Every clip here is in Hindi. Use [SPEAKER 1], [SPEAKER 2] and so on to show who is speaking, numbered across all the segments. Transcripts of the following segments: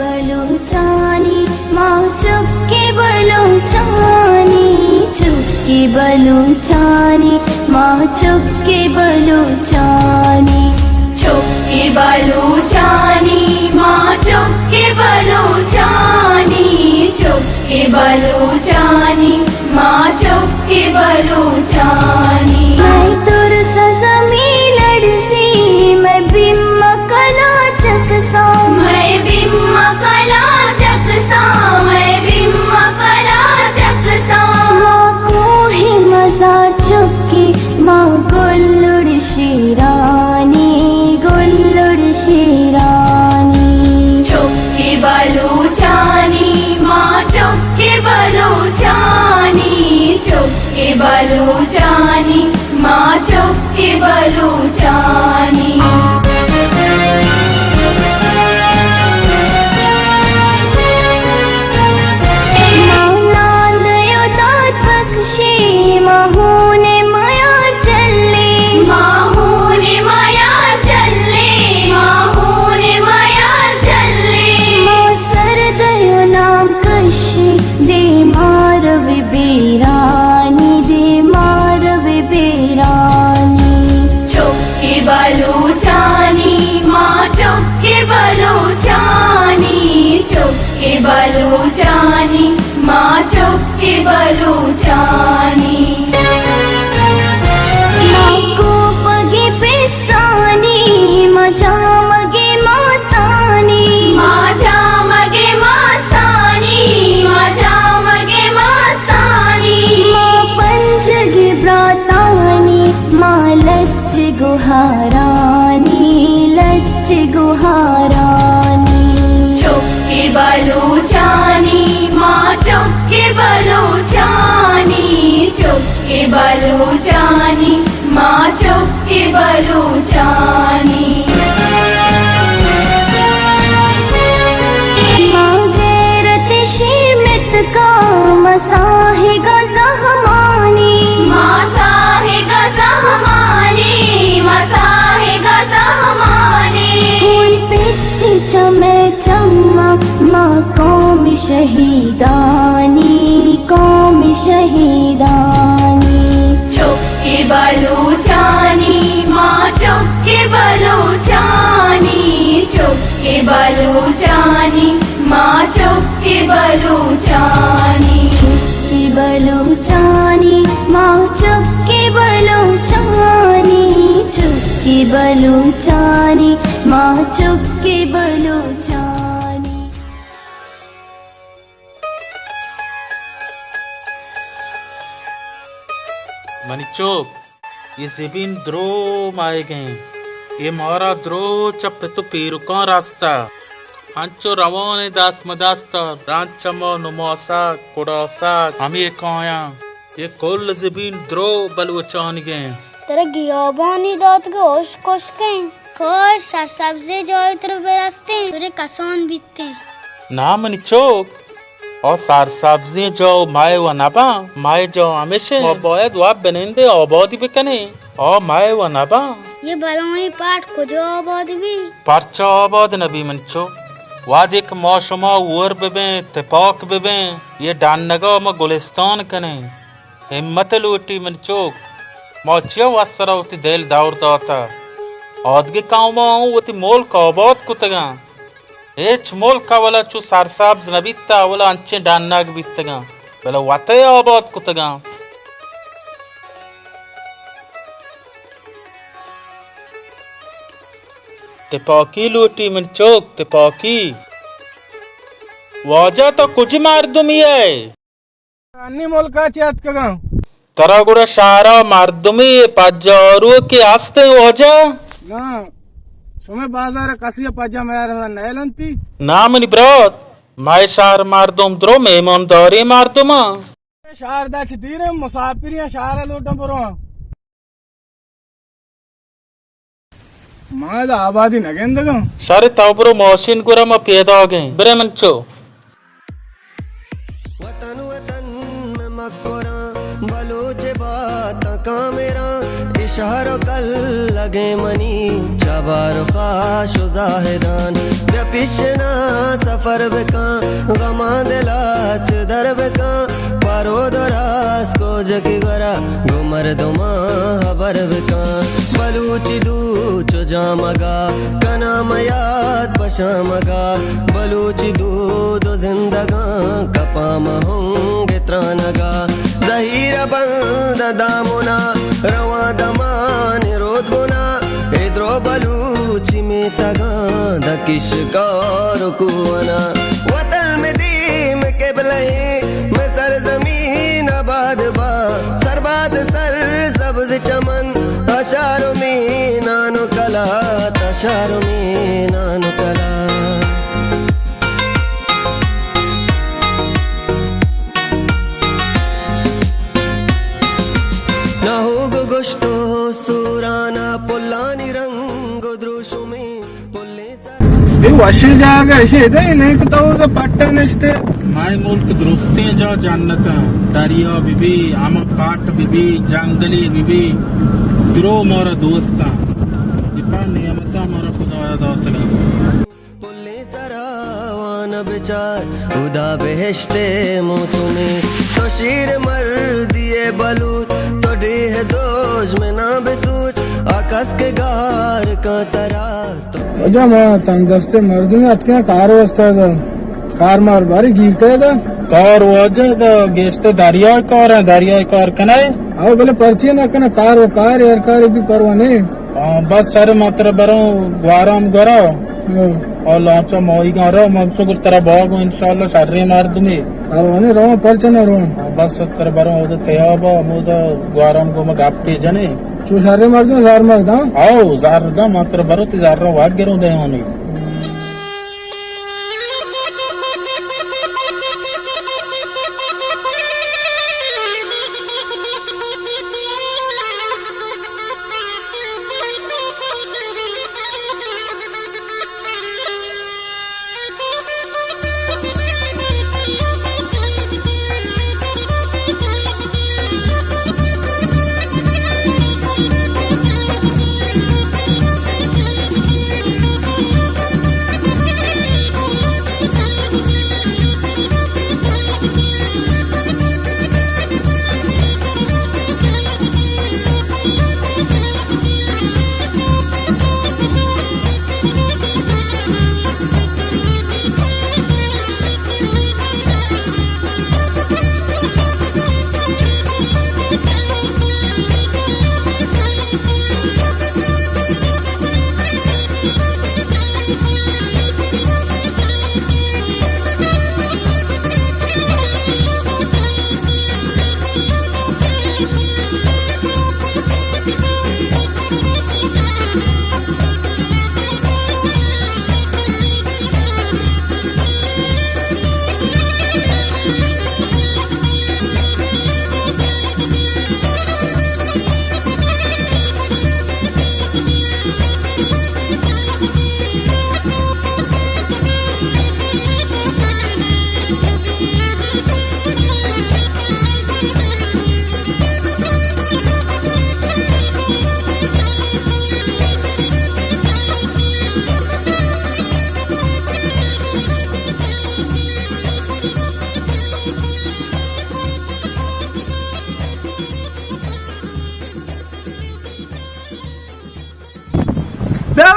[SPEAKER 1] बलूचानी माँ चुपके बलूचानी, चुपके बलूचानी माँ चुपके बलूचानी, चुपके बलूचानी माँ चुपके बलूचानी, चुपके बलूचानी माँ चुपके बलूचानी। मैं तुर सजमी लड़सी मैं बिम्मा कला चकसा, मैं बिम्मा कला चकसा, मैं बिम्मा कला चकसा। माँ को ही मजा चुपकी माँ गुल्लुड़ शिरानी, गुल्लुड़ शिरानी, चुपके बलूचानी माँ चुपके बलूचानी, चुपके बलूचानी माँ चुपके बलूचानी। माहूने माया चले, माहूने माया चले, माहूने माया चले। माँ सरदयो नाम कशी दे मारव बेरानी, दे मारव बेरानी, चुपके बलूचानी माँ चुपके बलूचानी, चुपके बलूचानी माँ चुपके बलूचानी। माँ को पगे पिसानी माँ जामगे मासानी, माँ जामगे मासानी, माँ जामगे मासानी। माँ पंचगे ब्रातानी माँ लच्च गुहारानी, लच्च गुहारानी, चुपके बलूचानी माँ चुपके बलूचानी, चुपके बलूचानी माँ चुपके बलूचानी। माँ गैरत शीमित का मसाहे गज़हमानी, माँ साहे गज़हमानी, मसाहे गज़हमानी। फूल पिट्टी चमे चम्मा माँ कौम शहीदानी, कौम शहीदानी, चुपके बलूचानी माँ चुपके बलूचानी, चुपके बलूचानी माँ चुपके बलूचानी, चुपके बलूचानी माँ चुपके बलूचानी, चुपके बलूचानी माँ चुपके बलूचानी।
[SPEAKER 2] मनिचोक ये ज़बीन द्रो माए गए, ये मारा द्रो चप तो पीरु का रास्ता अंचो रवाने दास मदास्ता रांचमो नुमोसा कुड़ोसा हमें कहाया ये कुल ज़बीन द्रो बलूचान गए।
[SPEAKER 3] तेरे गियाबानी दात के होश कोश के कोई सरसब्ज़ी जो इतर बरसते तेरे कसान बीतते
[SPEAKER 2] ना मनिचोक और सार सब्जी जो माए व नबा माए जो हमेशा बोयद वा बनेंदे आबादी बिकने और माए व नबा
[SPEAKER 3] ये बलोई पाठ को जो आबादी भी
[SPEAKER 2] परचा आबाद नबी मंचो वादिक मौसमा उर बेबे तपाक बेबे ये डानगा म गुलिस्तान कने हिम्मत लूटी मंचो मौचिया वसरा उती दिल दाउर दाता आदगे काउमा उती मोल काबाद कुतगा एच मोल का वाला चु सारसाब नबीता वाला अंचे डान्नाग बिस्तगा वाला वाते आबाद कुतगा तिपाकी लूटी मन चौक तिपाकी वाजा तो कुछ मार दुमी है
[SPEAKER 4] अन्नी मोल का चात कगा
[SPEAKER 2] तरा गुड़ा शारा मार दुमी पाजारू के आस्ते वाजा
[SPEAKER 4] ना सुमे बाजार कसिया पाजा मेरा नैलंती
[SPEAKER 2] नामनी ब्रोत माय शार मार दुम द्रो मेमन दौरी मार दुमा
[SPEAKER 4] शार दाच दीरे मुसाफिरिया शार लोटम परो मादा आबादी नगेंदगा
[SPEAKER 2] सारे ताबरो मौसिन गुरा म पैदा हो गए बरे मंचो
[SPEAKER 5] वतन वतन में मक्कोरा बलोच दे बात का मेरा इशारों कल लगे मनी चबार खाश जाहिदान व्यपिशना सफर बेका गमा दिलाच दर बेका पारो दरास को जगी गरा घुमर दुमा हबर बेका बलूची दूच जामगा कना मयाद पशामगा बलूची दूध जिंदगा कपाम होंगे त्रानगा जहीर बंद दामुना रवा दमान रोद गुना इद्रो बलूची में तगा दकिश कार कुआना वतन में दीम के बलहे मैं सरजमीन आबाद बा सरबाद सर सब्ज चमन अशारों में नानो कला तशारों में नानो कला ना हो गोश्तो सुराना पुल्लानी रंग द्रुशु में पुल्ले
[SPEAKER 4] ये वशी जागा ऐसे इधर नहीं तो वो पट्टा नस्ते
[SPEAKER 2] माय मुल्क दुरुस्ती जा जन्नता दरिया बिबी आम पाट बिबी जंगली बिबी द्रो मोरा दोस्ता इपा नियमता मोरा खुदा दातली
[SPEAKER 5] पुल्ले सरावान बेचार उदा बेहश्ते मौसुमी तो शीर मर दिए बलूत तो डीह दोष में ना बेसूच आकाश के गार का तरा तो
[SPEAKER 4] जमा तंदस्ते मर्द में अतके कार वस्ता था कार मार बारी गिर के था
[SPEAKER 2] कार वजह तो गेस्ते दरिया कार कनाए
[SPEAKER 4] आओ बोले पर्ची ना कना कार वो कार यार कार भी परवाने
[SPEAKER 2] बस सारे मात्र बरो ग्वाराम गरा और लाचा मोई गारो मगसो गुर तेरा बाग इंशाल्लाह सारे मार दूंगी
[SPEAKER 4] परवाने रो पर्ची ना रो
[SPEAKER 2] बस तेरा बरो उधर तयाबा मुदा ग्वाराम को मगाप के जने
[SPEAKER 4] चू सारे मार दूं सार मार दा
[SPEAKER 2] आओ जार दा मात्र बरो ते जार रो वाग गिरो दे होनी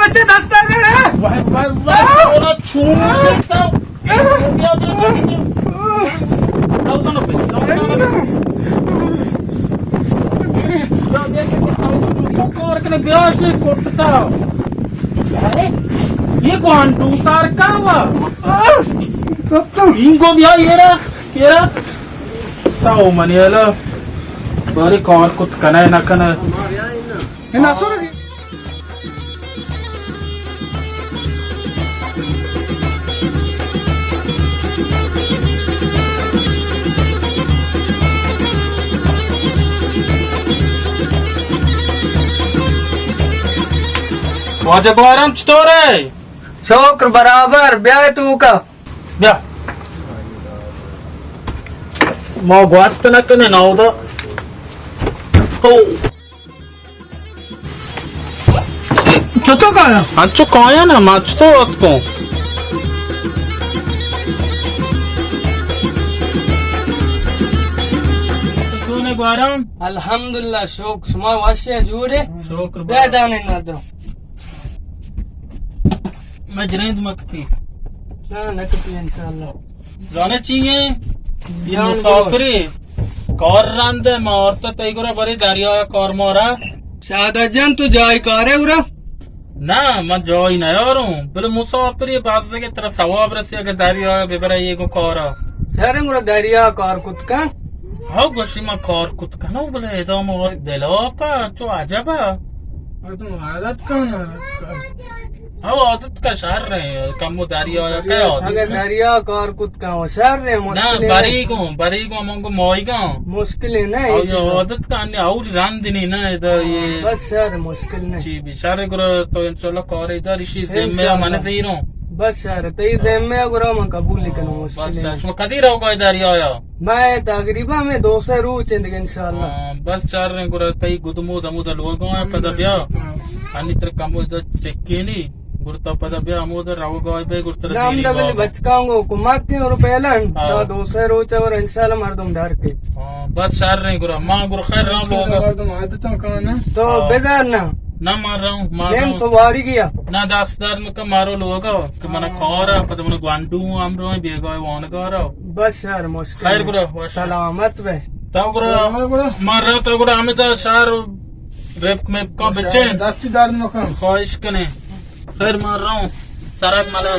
[SPEAKER 4] बच्चे दस्ता
[SPEAKER 2] ये कौन सार का हुआ इंगो भी ये ताओ मनियाला बारी कौन कुछ कनाए ना कनाए
[SPEAKER 4] ना सुन
[SPEAKER 2] वाजगवारम चतोरे
[SPEAKER 6] शोक्र बराबर ब्याह तू का
[SPEAKER 2] ब्या मो ग्वास्त न कने ना उदा
[SPEAKER 4] चुतो का
[SPEAKER 2] Ancho kaya na macho atko. Tune gwaram
[SPEAKER 6] अल्हम्दुलिल्लाह शोक सुमा वाशिया जुड़े
[SPEAKER 2] shukr
[SPEAKER 6] बे जाने ना दो
[SPEAKER 2] majrind makti.
[SPEAKER 6] ना नकती इंशाल्लाह
[SPEAKER 2] जाने चाहिए ये
[SPEAKER 6] जान
[SPEAKER 2] मुसाफिरी कौर रंद मारता तई गोरा बड़ी दारिया कौर मोरा
[SPEAKER 6] शादा जन तू जाय करे उरा
[SPEAKER 2] ना मैं जोई ना यार हूँ बोले मुसाफिरी बात से कि तेरा सवाब रसिया के दारिया बेबरा ये को कौरा
[SPEAKER 6] सारे उरा दरिया कार कुत का
[SPEAKER 2] हाउ गोशी में कौर कुत कनो बोले तो मोर दिलो पा जो आजबा
[SPEAKER 4] और तुम आदत कौन
[SPEAKER 2] हाउ आदत का शहर रहे कम दारिया क्या
[SPEAKER 6] अगर दरिया कार कुत का होशियार रे
[SPEAKER 2] ना बरी को हमको मोई का
[SPEAKER 6] मुश्किल है ना
[SPEAKER 2] और
[SPEAKER 6] ये
[SPEAKER 2] ये आदत का अन्य और रंद नहीं ना इधर ये
[SPEAKER 6] बस यार मुश्किल नहीं
[SPEAKER 2] जी बिचारे गुरु तो इंशाल्लाह कौर इधर इसी से मैं माने से ही रहूं
[SPEAKER 6] बस यार तई ज़िम्मे गुरा मैं कबूल नहीं करूं
[SPEAKER 2] बस
[SPEAKER 6] मुश्किल है
[SPEAKER 2] उसमें कदी रहोगा इधर ही आया
[SPEAKER 6] मैं तकरीबा में 200 रूह चिंद इंशाल्लाह
[SPEAKER 2] बस चार रहे गुरु तई गुदमू दमू लोग हैं पदा ब्या अन्य तर कम इधर सिक्के नहीं गुरता पदा ब्या अमूद राव गाय बे गुरतर
[SPEAKER 6] नाम दबल बचकाऊंगा कुमाक के और पहलन तो 200 रूह चे और इंशाल्लाह मर्दम धर के
[SPEAKER 2] बस चार रहे गुरु मां गुरु खैर राम लोग
[SPEAKER 4] और तुम आदतों कौन है
[SPEAKER 6] तो बेजार ना
[SPEAKER 2] ना मार रहा हूँ मार
[SPEAKER 6] लेन
[SPEAKER 2] रहा हूँ
[SPEAKER 6] सवारी गया
[SPEAKER 2] ना दासदार में का मारो लोग कि मना कौरा पता मन ग्वांडू आमरो है बेगा वन करा
[SPEAKER 6] बस यार मुश्किल
[SPEAKER 2] खैर
[SPEAKER 6] है।
[SPEAKER 2] गुरु
[SPEAKER 6] सलामत वे
[SPEAKER 2] ताऊ गुरु मार रहा ताऊ गुरु हमें तो शार रेप में का बच्चे
[SPEAKER 4] दस्तीदार मकान
[SPEAKER 2] ख्वाहिश कने खैर मार रहा हूँ सरक माला